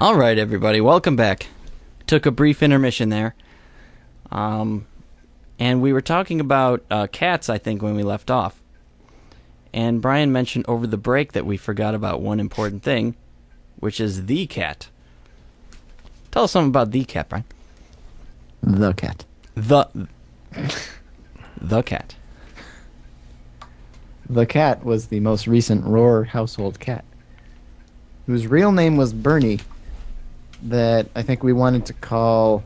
All right, everybody, welcome back. Took a brief intermission there. And we were talking about cats, I think, when we left off. And Brian mentioned over the break that we forgot about one important thing, which is the cat. Tell us something about the cat, Brian. The cat. The cat. The cat was the most recent Rohr household cat, whose real name was Bernie, that I think we wanted to call...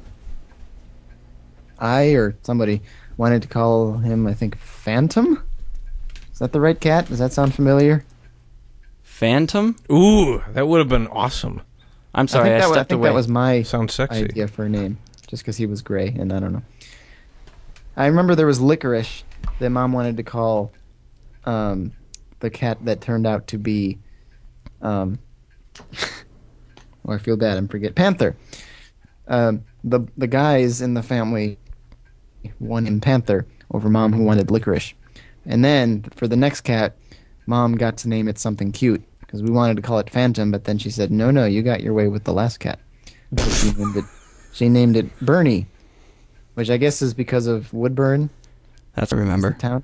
somebody wanted to call him, I think, Phantom? Is that the right cat? Does that sound familiar? Phantom? Ooh, that would have been awesome. I'm sorry, I stepped away. That was my Sounds sexy. idea for a name, just because he was gray, and I don't know. I remember there was Licorice that Mom wanted to call the cat that turned out to be... I feel bad, I forget. Panther. The guys in the family wanted Panther over Mom, who wanted Licorice. And then, for the next cat, Mom got to name it something cute, because we wanted to call it Phantom, but then she said, no, you got your way with the last cat. So she named it Bernie, which I guess is because of Woodburn. That's what I remember. Town.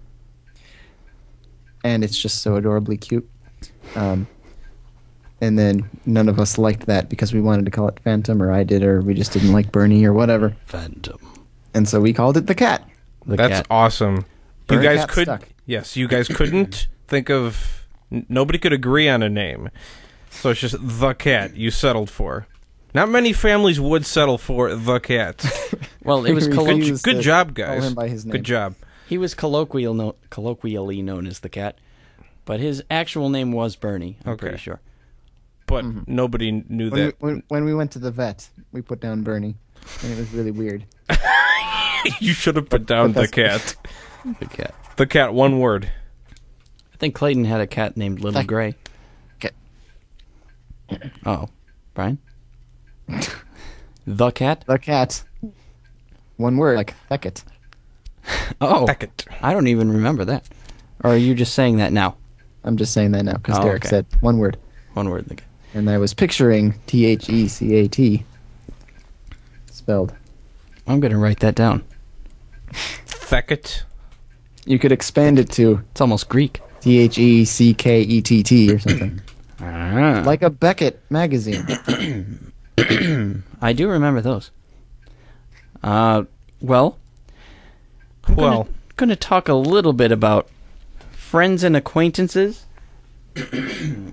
And it's just so adorably cute. And then none of us liked that because we wanted to call it Phantom, or I did, or we just didn't like Bernie, or whatever. Phantom. And so we called it the cat. That's awesome. Bird You guys cat could, stuck. yes, you guys couldn't think of. Nobody could agree on a name, so it's just the cat you settled for. Not many families would settle for the cat. Well, it was Good job, guys. Call him by his name. Good job. He was colloquially known as the cat, but his actual name was Bernie. I'm pretty sure. But nobody knew that. When we went to the vet, we put down Bernie, and it was really weird. You should have put down the cat. The cat. The cat, one word. I think Clayton had a cat named Little Gray. Cat. Oh, Brian? The cat? The cat. One word, like Beckett. Oh, Beckett. I don't even remember that. Or are you just saying that now? I'm just saying that now, because Oh, Derek okay. said one word. One word. The cat. And I was picturing Thecat spelled. I'm going to write that down. Beckett. You could expand it to It's almost Greek. Theckett or something. Ah. Like a Beckett magazine. I do remember those. Well, I'm going to talk a little bit about friends and acquaintances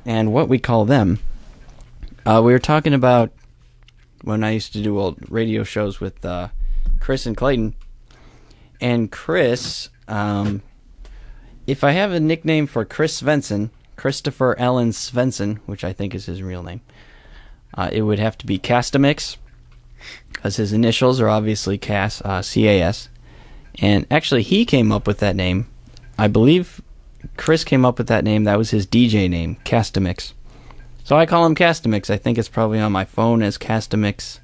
and what we call them. We were talking about when I used to do old radio shows with Chris and Clayton. And Chris, if I have a nickname for Chris Svensson, Christopher Allen Svensson, which I think is his real name, it would have to be Castamix, because his initials are obviously Cas, C-A-S. And actually, he came up with that name. I believe Chris came up with that name. That was his DJ name, Castamix. So I call him Castamix. I think it's probably on my phone as Castamix.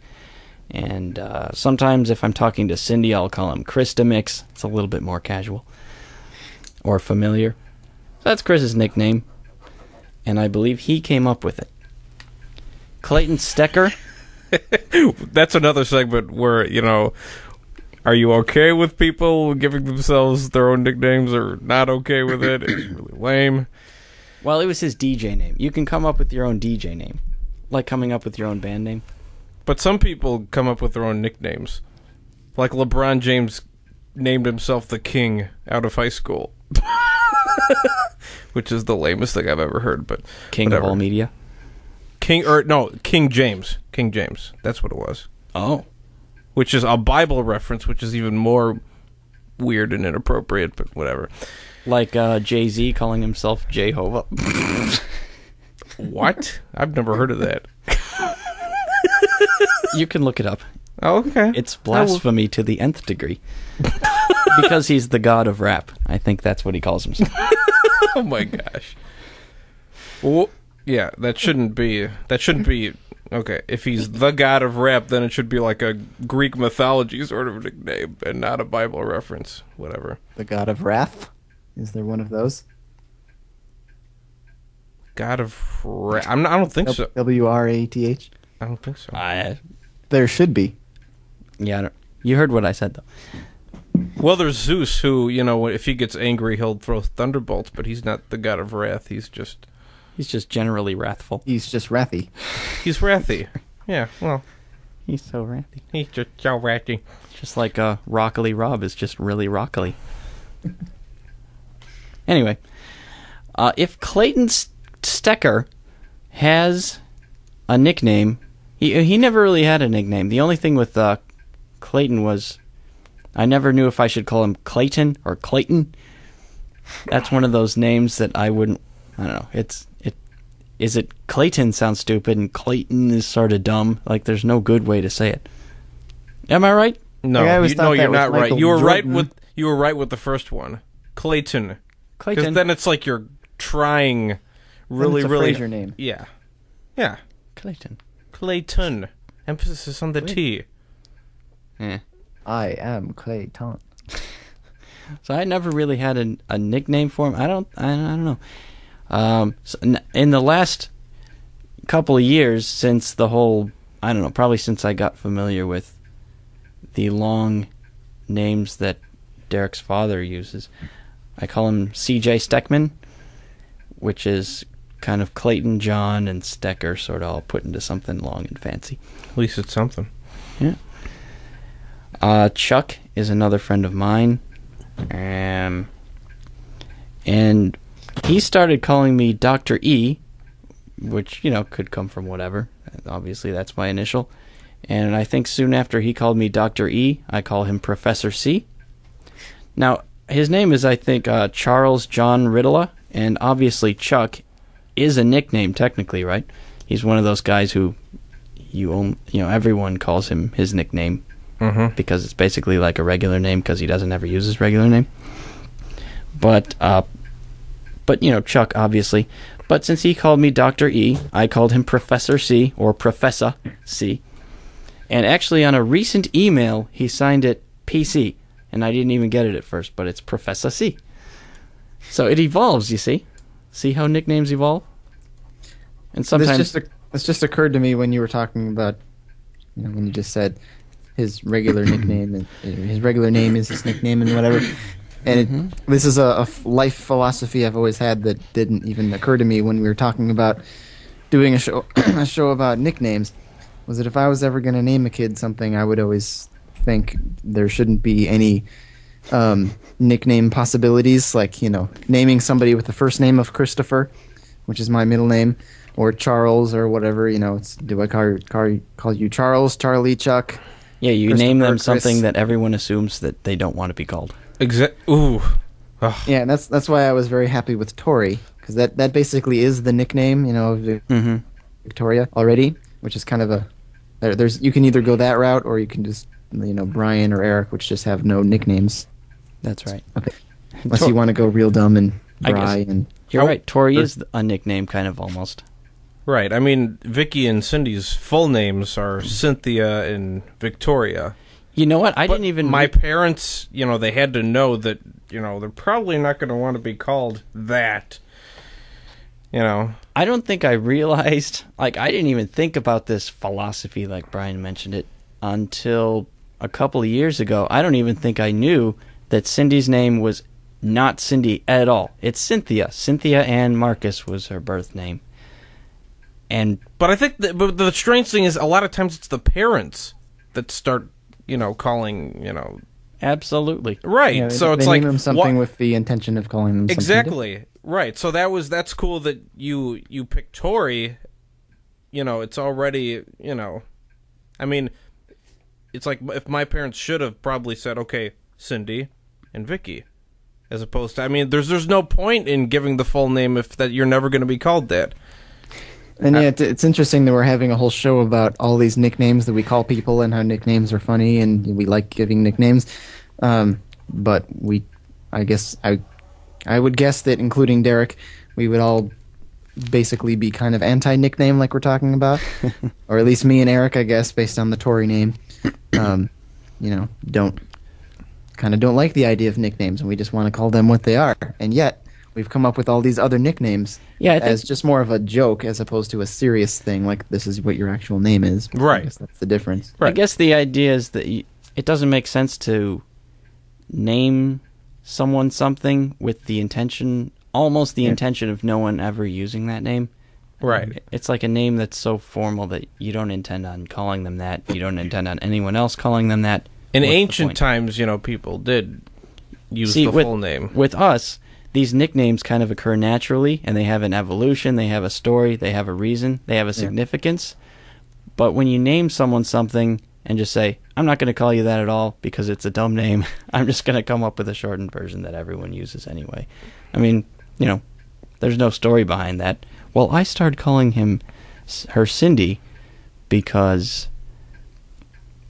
And sometimes if I'm talking to Cindy, I'll call him Christamix. It's a little bit more casual or familiar. So that's Chris's nickname. And I believe he came up with it. Clayton Stecker. That's another segment where, are you okay with people giving themselves their own nicknames or not okay with it? It's really lame. Well, it was his DJ name. You can come up with your own DJ name. Like coming up with your own band name. But some people come up with their own nicknames. Like LeBron James named himself the King out of high school. Which is the lamest thing I've ever heard, but King whatever. of all media. King James. King James. That's what it was. Oh. Which is a Bible reference, which is even more weird and inappropriate, but whatever. Like Jay-Z calling himself Jehovah. What? I've never heard of that. You can look it up. Oh, okay. It's blasphemy to the nth degree. Because he's the god of rap. I think that's what he calls himself. Oh my gosh. Well, yeah, that shouldn't be. Okay, if he's the god of rap, then it should be like a Greek mythology sort of nickname and not a Bible reference. Whatever. The god of wrath? Is there one of those? God of Wrath. I don't think so. W-R-A-T-H? I don't think so. There should be. Yeah, you heard what I said, though. Well, there's Zeus, who, if he gets angry, he'll throw thunderbolts, but he's not the god of wrath. He's just generally wrathful. He's just wrathy. He's wrathy. Yeah, well. He's so wrathy. He's just so wrathy. Just like Rockily Rob is just really rockily. Anyway, if Clayton Stecker has a nickname, he never really had a nickname. The only thing with Clayton was I never knew if I should call him Clayton or Clayton. That's one of those names that I don't know. Is it Clayton sounds stupid and Clayton is sort of dumb. Like there's no good way to say it. Am I right? No, you're not right. You were right with the first one, Clayton. Because then it's like you're trying really, then it's a really. Frasier name. Yeah. Clayton. Emphasis on the T. Yeah. I am Clayton. So I never really had a nickname for him. I don't know. So in the last couple of years, since the whole, I don't know, probably since I got familiar with the long names that Derek's father uses, I call him C.J. Steckman, which is kind of Clayton, John, and Stecker sort of all put into something long and fancy. At least it's something. Yeah. Chuck is another friend of mine. And he started calling me Dr. E, which, could come from whatever. Obviously, that's my initial. And I think soon after he called me Dr. E, I call him Professor C. Now, his name is, I think, Charles John Riddela, and obviously Chuck is a nickname, technically, right? He's one of those guys who everyone calls him his nickname. Mm-hmm. Because it's basically like a regular name because he doesn't ever use his regular name. But Chuck, obviously. But since he called me Dr. E, I called him Professor C, or Professor C. And actually on a recent email, he signed it PC. And I didn't even get it at first, but it's Professor C. So it evolves, you see? See how nicknames evolve? And sometimes... This just occurred to me when you were talking about, when you just said his regular nickname, and his regular name is his nickname and whatever. And this is a life philosophy I've always had that didn't even occur to me when we were talking about doing a show about nicknames, was that if I was ever going to name a kid something, I would always think there shouldn't be any nickname possibilities, like, naming somebody with the first name of Christopher, which is my middle name, or Charles or whatever, do I call you Charles, Charlie, Chuck? Yeah, you name them something that everyone assumes that they don't want to be called. Ooh. Ugh. Yeah, and that's why I was very happy with Tori, because that basically is the nickname, of Victoria already, which is kind of there's you can either go that route or you can just Brian or Eric, which just have no nicknames. That's right. Okay. Unless you want to go real dumb and Brian. You're right. Tori is a nickname, kind of almost. Right. I mean, Vicky and Cindy's full names are Cynthia and Victoria. You know what? I didn't even... My parents, they had to know that, they're probably not going to want to be called that. I don't think I realized... I didn't even think about this philosophy, like Brian mentioned it, until a couple of years ago. I don't even think I knew that Cindy's name was not Cindy at all. It's Cynthia. Cynthia Ann Markus was her birth name. But I think the strange thing is a lot of times it's the parents that start, calling, Absolutely. Right. Yeah, so it's they like name them something with the intention of calling them exactly. something Right. So that's cool that you picked Tori. It's already, I mean, it's like if my parents should have probably said, okay, Cindy and Vicky, as opposed to, I mean, there's no point in giving the full name if that you're never going to be called that. And yeah, it's interesting that we're having a whole show about all these nicknames that we call people and how nicknames are funny and we like giving nicknames. But I guess I would guess that including Derek, we would all basically be kind of anti-nickname like we're talking about. Or at least me and Eric, I guess, based on the Tory name. Don't like the idea of nicknames and we just want to call them what they are. And yet, we've come up with all these other nicknames Yeah, I think as just more of a joke as opposed to a serious thing, like this is what your actual name is. Right. I guess that's the difference. Right. I guess the idea is that it doesn't make sense to name someone something with the intention, almost the intention of no one ever using that name. Right. It's like a name that's so formal that you don't intend on calling them that. You don't intend on anyone else calling them that. In What's the ancient point? times, people did use See, the full name. With us, these nicknames kind of occur naturally, and they have an evolution, they have a story, they have a reason, they have a significance. But when you name someone something and just say, I'm not going to call you that at all because it's a dumb name, I'm just going to come up with a shortened version that everyone uses anyway. I mean, there's no story behind that. Well, I started calling her Cindy because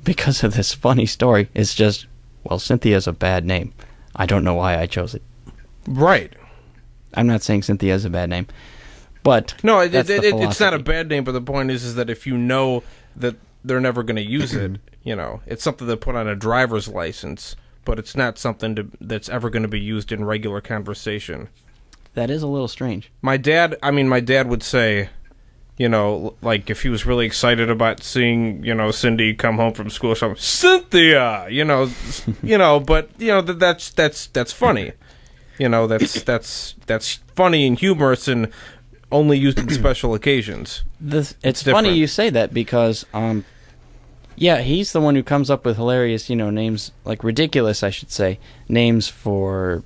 of this funny story. It's just, well, Cynthia's a bad name. I don't know why I chose it. Right. I'm not saying Cynthia's a bad name, but No, that's the it's not a philosophy. bad name, but the point is that if you know that they're never going to use it, it's something to put on a driver's license, but it's not something that's ever going to be used in regular conversation. That is a little strange. My dad would say, like if he was really excited about seeing, Cindy come home from school, something, Cynthia, but that's funny. That's funny and humorous and only used in special occasions. It's funny you say that because, he's the one who comes up with hilarious, names, like ridiculous, I should say, names for...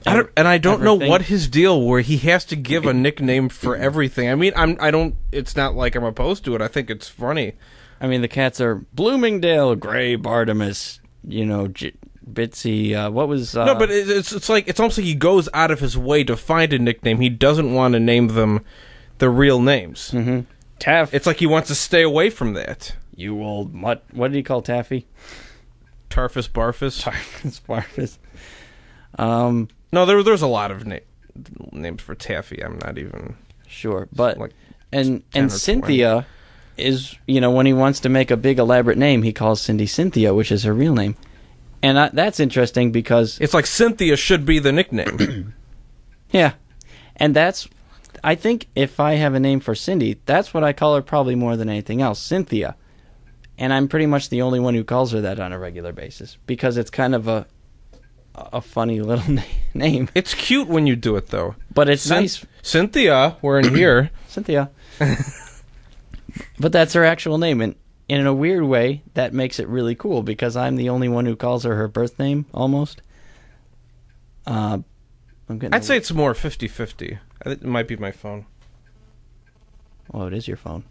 I don't know everything. what his deal where he has to give a nickname for everything. I mean, it's not like I'm opposed to it. I think it's funny. I mean, the cats are Bloomingdale, Gray, Bartimus, Bitsy, what was... No, but it's like, it's almost like he goes out of his way to find a nickname. He doesn't want to name them the real names. Mm-hmm. Taff. It's like he wants to stay away from that. You old mutt. What did he call Taffy? Tarfus Barfus. Tarfus Barfus. No, there's a lot of names for Taffy. I'm not even sure, but like and 10 or Cynthia is when he wants to make a big elaborate name, he calls Cindy Cynthia, which is her real name, and that's interesting because it's like Cynthia should be the nickname. Yeah, and I think if I have a name for Cindy, that's what I call her probably more than anything else, Cynthia, and I'm pretty much the only one who calls her that on a regular basis because it's kind of a funny little name. It's cute when you do it, though. But it's nice. Cynthia, we're in here. Cynthia. But that's her actual name, and in a weird way, that makes it really cool because I'm the only one who calls her birth name, almost. I'd say it's more 50-50. It might be my phone. Oh, it is your phone.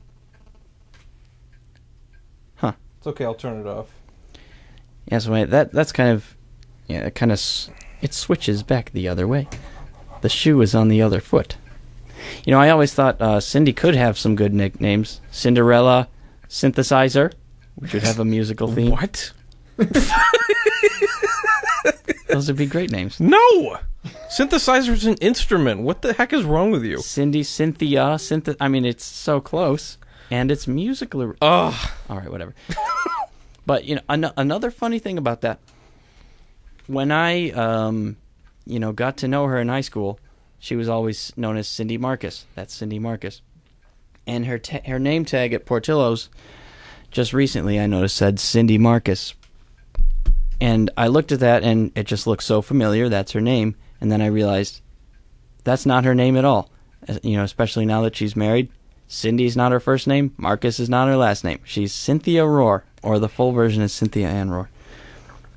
Huh. It's okay, I'll turn it off. Yeah, so that's kind of... Yeah, it switches back the other way. The shoe is on the other foot. I always thought Cindy could have some good nicknames. Cinderella, Synthesizer, which would have a musical theme. What? Those would be great names. No! Synthesizer's an instrument. What the heck is wrong with you? Cindy, Cynthia, I mean, it's so close. And it's musical. Ugh. All right, whatever. But, another funny thing about that, when I, got to know her in high school, she was always known as Cindy Markus. That's Cindy Markus. And her name tag at Portillo's, just recently I noticed, said Cindy Markus. And I looked at that, and it just looked so familiar. That's her name. And then I realized that's not her name at all. Especially now that she's married. Cindy's not her first name. Markus is not her last name. She's Cynthia Rohr, or the full version is Cynthia Ann Rohr.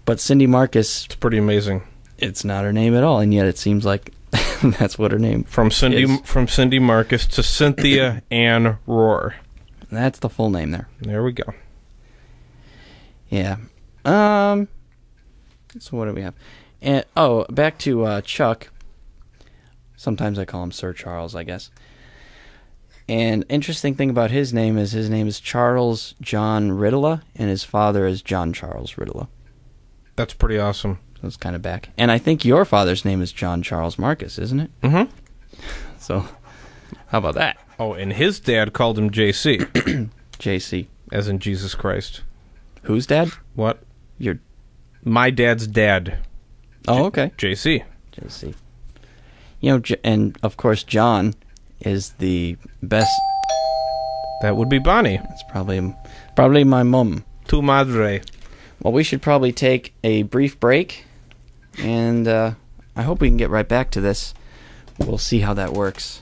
But Cindy Markus... It's pretty amazing. It's not her name at all, and yet it seems like that's what her name From Cindy Markus to Cynthia Ann Rohr. That's the full name there. There we go. Yeah. So what do we have? And back to Chuck. Sometimes I call him Sir Charles, I guess. And interesting thing about his name is Charles John Riddela, and his father is John Charles Riddela. That's pretty awesome. So it's kind of back. And I think your father's name is John Charles Markus, isn't it? Mm-hmm. So, how about that? Oh, and his dad called him JC. JC. As in Jesus Christ. Whose dad? What? My dad's dad. Oh, okay. JC. JC. And of course John is the best. That would be Bonnie. It's probably my mum. Tu madre. Well, we should probably take a brief break, and I hope we can get right back to this. We'll see how that works.